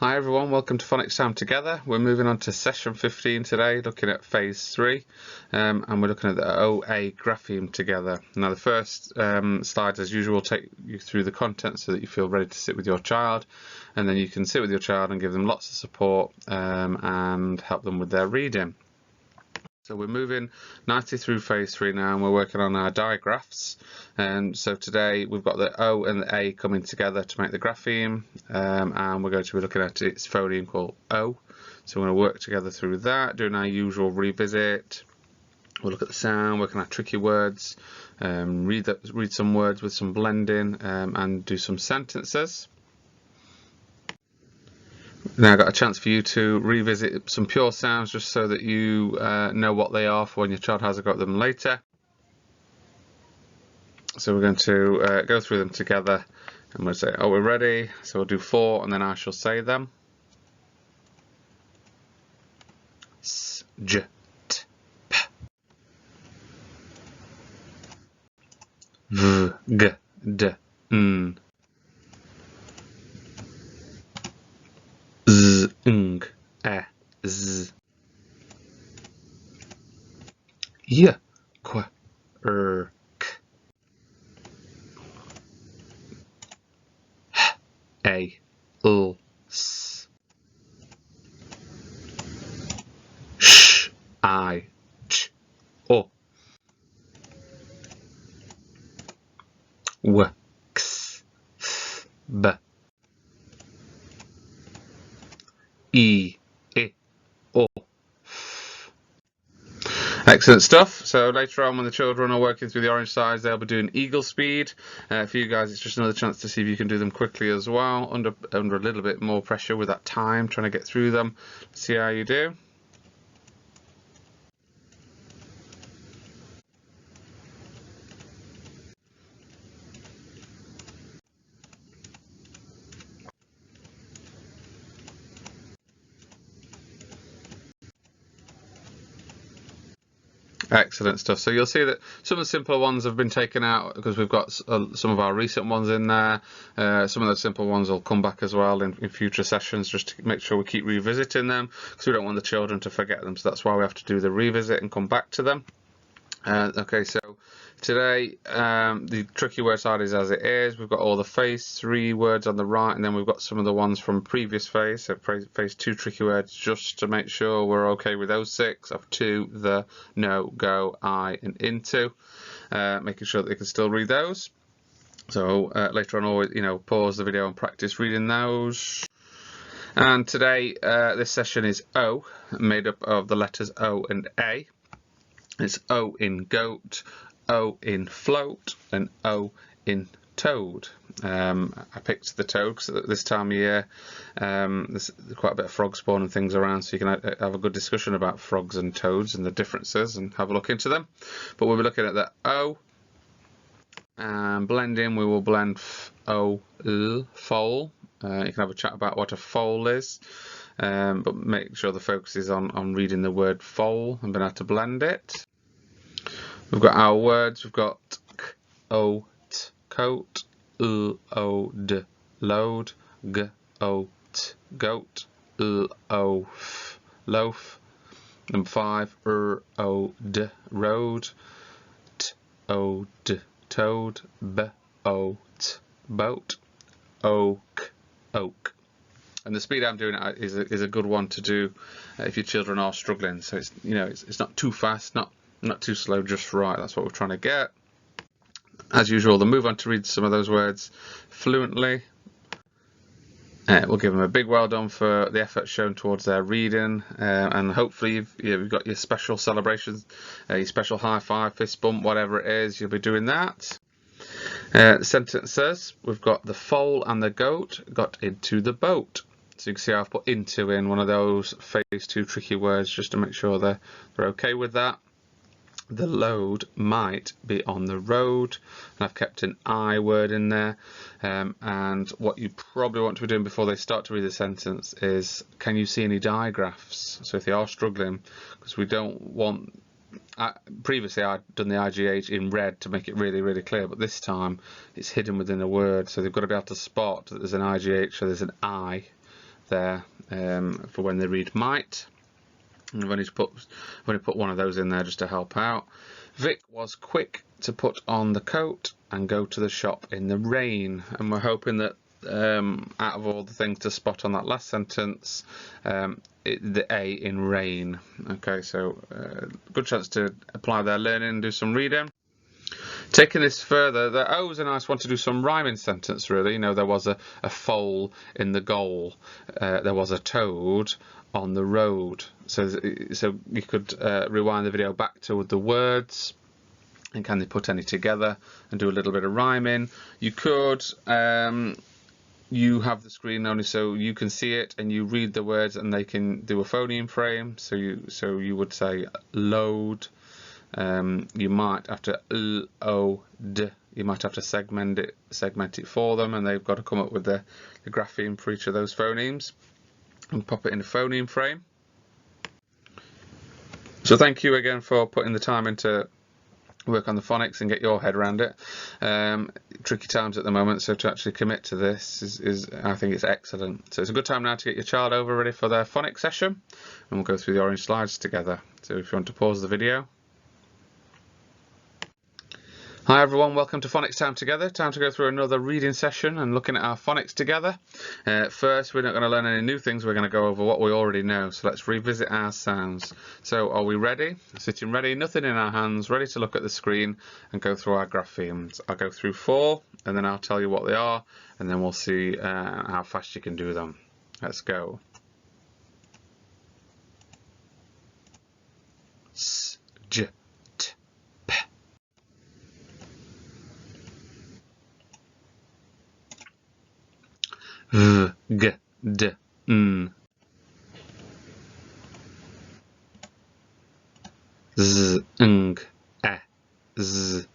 Hi everyone, welcome to Phonics Time Together. We're moving on to session 15 today, looking at phase 3, and we're looking at the OA grapheme together. Now the first slides, as usual, will take you through the content so that you feel ready to sit with your child, and then you can sit with your child and give them lots of support and help them with their reading. So we're moving nicely through phase 3 now, and we're working on our digraphs. And so today we've got the O and the A coming together to make the grapheme, and we're going to be looking at its phoneme called O. So we're going to work together through that, doing our usual revisit. We'll look at the sound, work on our tricky words, read some words with some blending, and do some sentences. Now I've got a chance for you to revisit some pure sounds just so that you know what they are for when your child has got them later. So we're going to go through them together, and we'll say, oh, we're ready. So we'll do 4 and then I shall say them. S, j, t, p. V, g, d, n. Z, ng, e, z. Y, qu, r, k. H, a, l, s. Sh, I, ch, o. W, x, f, b. E, I, O, F. Excellent stuff. So later on, when the children are working through the orange sides, they'll be doing eagle speed. For you guys, it's just another chance to see if you can do them quickly as well, under a little bit more pressure with that time, trying to get through them. See how you do. Excellent stuff. So you'll see that some of the simpler ones have been taken out because we've got some of our recent ones in there. Some of the simple ones will come back as well in future sessions, just to make sure we keep revisiting them, because we don't want the children to forget them. So that's why we have to do the revisit and come back to them. Okay, so today the tricky word side is as it is. We've got all the phase 3 words on the right, and then we've got some of the ones from previous phase, so phase 2 tricky words, just to make sure we're okay with those 6 of to, the, no, go, I, and into, making sure that they can still read those. So later on, always pause the video and practice reading those. And today this session is O, made up of the letters O and A. It's O in goat, O in float, and O in toad. I picked the toad because this time of year there's quite a bit of frog spawn and things around, so you can have a good discussion about frogs and toads and the differences and have a look into them. But we'll be looking at the O. And blending, we will blend O, L, foal. You can have a chat about what a foal is, but make sure the focus is on reading the word foal and being able to blend it. We've got our words. We've got k, o, t, coat, l, o, d, load, g, o, t, goat, l, o, f, loaf. Number 5, r, o, d, road, t, o, d, toad, b, o, t, boat, oak, oak. And the speed I'm doing it is a good one to do if your children are struggling. So it's not too fast, not too slow, just right. That's what we're trying to get. As usual, they'll move on to read some of those words fluently. We'll give them a big well done for the effort shown towards their reading, and hopefully you've got your special celebrations, your special high five, fist bump, whatever it is, you'll be doing that. The sentence says, we've got the foal and the goat got into the boat. So you can see I've put into in one of those phase 2 tricky words just to make sure they're okay with that. The load might be on the road, and I've kept an I word in there. And what you probably want to be doing before they start to read the sentence is, can you see any digraphs? So if they are struggling, because we don't want, previously I'd done the IGH in red to make it really, really clear, but this time it's hidden within a word, so they've got to be able to spot that there's an IGH, so there's an I there for when they read might. And I've only put one of those in there just to help out. Vic was quick to put on the coat and go to the shop in the rain. And we're hoping that out of all the things to spot on that last sentence, the A in rain. Okay, so good chance to apply their learning and do some reading. Taking this further, the O's are nice one to do some rhyming sentence, really. You know, there was a foal in the goal. There was a toad on the road. So you could rewind the video back to the words and can they put any together and do a little bit of rhyming. You could, you have the screen only so you can see it and you read the words and they can do a phoneme frame. So you would say load. You might have to L-O-D. You might have to segment it for them, and they've got to come up with the grapheme for each of those phonemes and pop it in a phoneme frame. So thank you again for putting the time into work on the phonics and get your head around it. Tricky times at the moment, so to actually commit to this is I think it's excellent. So it's a good time now to get your child over ready for their phonics session, and we'll go through the orange slides together. So if you want to pause the video. Hi everyone, welcome to Phonics Time Together. Time to go through another reading session and looking at our phonics together. First, we're not going to learn any new things, we're going to go over what we already know. So let's revisit our sounds. So are we ready? Sitting ready, nothing in our hands, ready to look at the screen and go through our graphemes. I'll go through 4 and then I'll tell you what they are and then we'll see how fast you can do them. Let's go. S, J, V, G, D, N. Z, Ng, E, Z.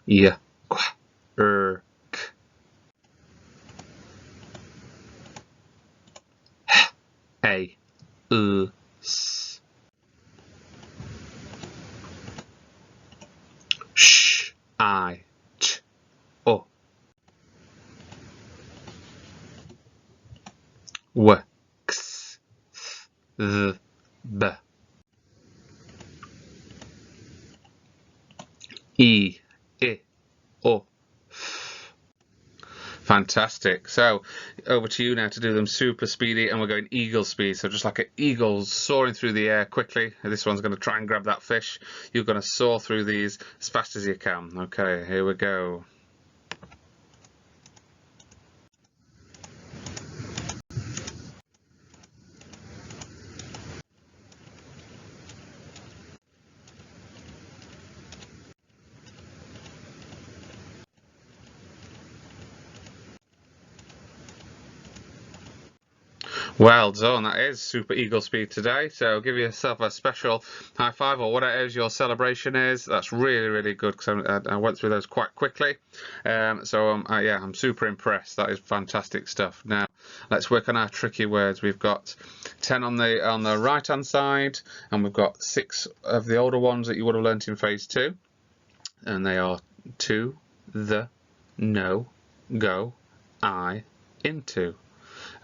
Y, Qu, R, K. H, A, L, S. Sh, I, O. W, X, Th, B. E, I, O, F. Fantastic. So over to you now to do them super speedy, and we're going eagle speed. So just like an eagle soaring through the air quickly. This one's going to try and grab that fish. You're going to soar through these as fast as you can. Okay, here we go. Well done, that is super eagle speed today, so give yourself a special high five or whatever it is your celebration is. That's really, really good because I went through those quite quickly. Yeah, I'm super impressed. That is fantastic stuff. Now, let's work on our tricky words. We've got 10 on the right hand side, and we've got 6 of the older ones that you would have learnt in phase 2, and they are to, the, no, go, I, into.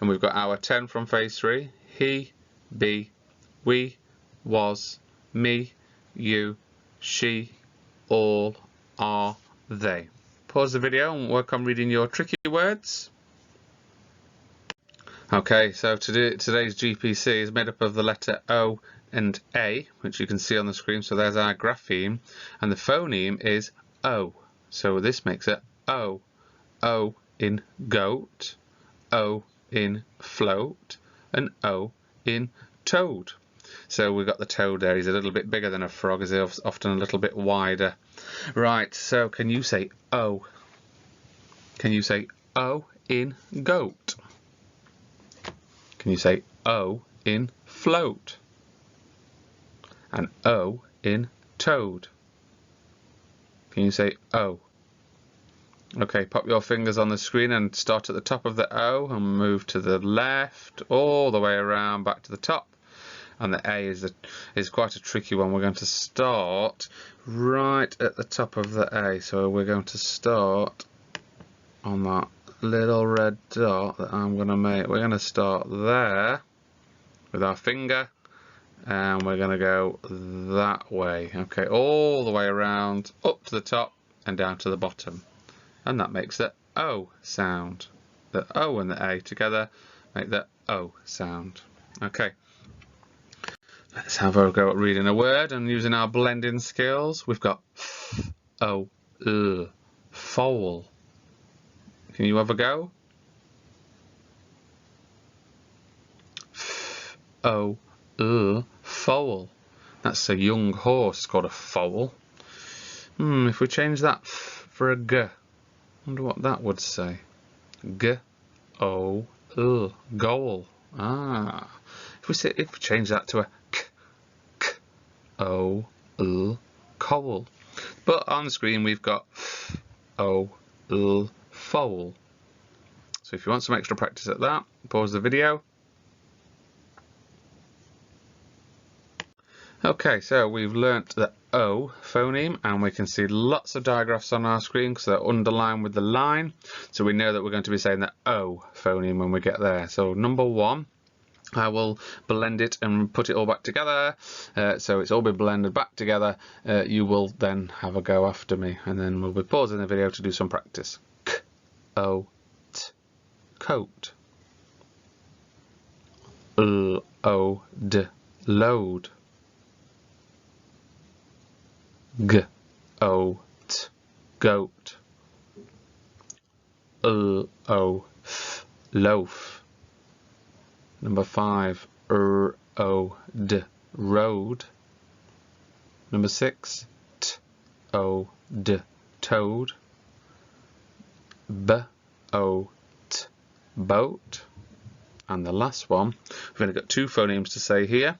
And we've got our 10 from phase 3, he, be, we, was, me, you, she, all, are, they. Pause the video and work on reading your tricky words. Okay, so today's GPC is made up of the letter O and A, which you can see on the screen. So there's our grapheme, and the phoneme is O. So this makes it O. O in goat, O in float, and O in toad. So we've got the toad there. He's a little bit bigger than a frog, as he's often a little bit wider. Right, so can you say O? Can you say O in goat? Can you say O in float? And O in toad? Can you say O? Okay, pop your fingers on the screen and start at the top of the O and move to the left, all the way around back to the top. And the A is quite a tricky one. We're going to start right at the top of the A. So we're going to start on that little red dot that I'm going to make. We're going to start there with our finger, and we're going to go that way. Okay, all the way around, up to the top and down to the bottom. And that makes the O sound. The O and the A together make the O sound. Okay. Let's have a go at reading a word and using our blending skills. We've got f, o, l, foal. Can you have a go? F, o, l, foal. That's a young horse called a foal. If we change that f for a g, I wonder what that would say. G, o, l, goal. If we change that to a O, L, coal. But on the screen we've got F, O, L, foal. So if you want some extra practice at that, pause the video. Okay, so we've learnt the O phoneme, and we can see lots of digraphs on our screen because they're underlined with the line. So we know that we're going to be saying the O phoneme when we get there. So number 1. I will blend it and put it all back together, so it's all been blended back together. You will then have a go after me, and then we'll be pausing the video to do some practice. K, O, T, coat. L, O, D, load. G, O, T, goat. L, O, F, loaf. Number 5, R, O, D, road. Number 6, T, O, D, toad. B, O, T, boat. And the last one, we've only got 2 phonemes to say here.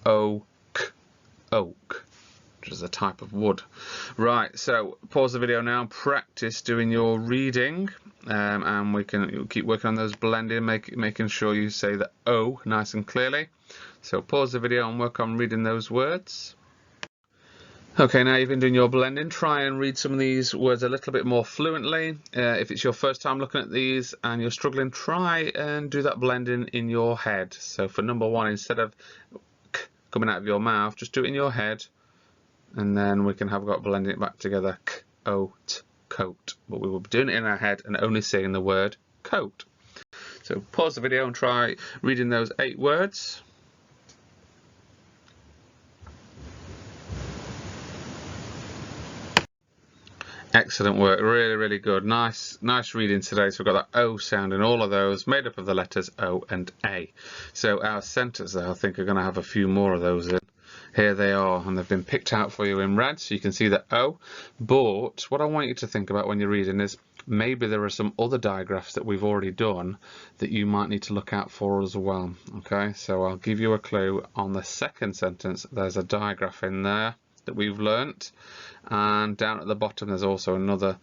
O, K, oak, which is a type of wood. Right, so pause the video now and practice doing your reading. And we can keep working on those blending, making sure you say the O nice and clearly. So pause the video and work on reading those words. Okay, now you've been doing your blending, try and read some of these words a little bit more fluently. If it's your first time looking at these and you're struggling, try and do that blending in your head. So for number 1, instead of k coming out of your mouth, just do it in your head, and then we can have got blending it back together. K, O, T, coat. But we will be doing it in our head and only saying the word coat. So pause the video and try reading those 8 words. Excellent work, really good. Nice reading today. So we've got that O sound in all of those, made up of the letters O and A. So our centres there, I think, are going to have a few more of those in. Here they are, and they've been picked out for you in red, so you can see the O. But what I want you to think about when you're reading is maybe there are some other digraphs that we've already done that you might need to look out for as well. Okay, so I'll give you a clue. On the second sentence, there's a digraph in there that we've learnt, and down at the bottom there's also another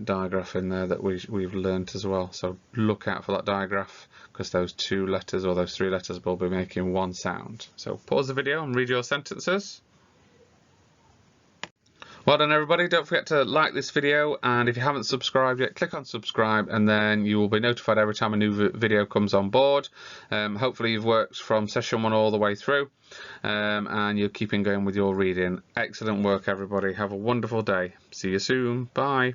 digraph in there that we've learnt as well. So look out for that digraph, because those 2 letters or those 3 letters will be making one sound. So pause the video and read your sentences. Well done everybody, don't forget to like this video, and if you haven't subscribed yet, click on subscribe, and then you will be notified every time a new video comes on board. Hopefully you've worked from session 1 all the way through, and you're keeping going with your reading. Excellent work everybody, have a wonderful day. See you soon, bye.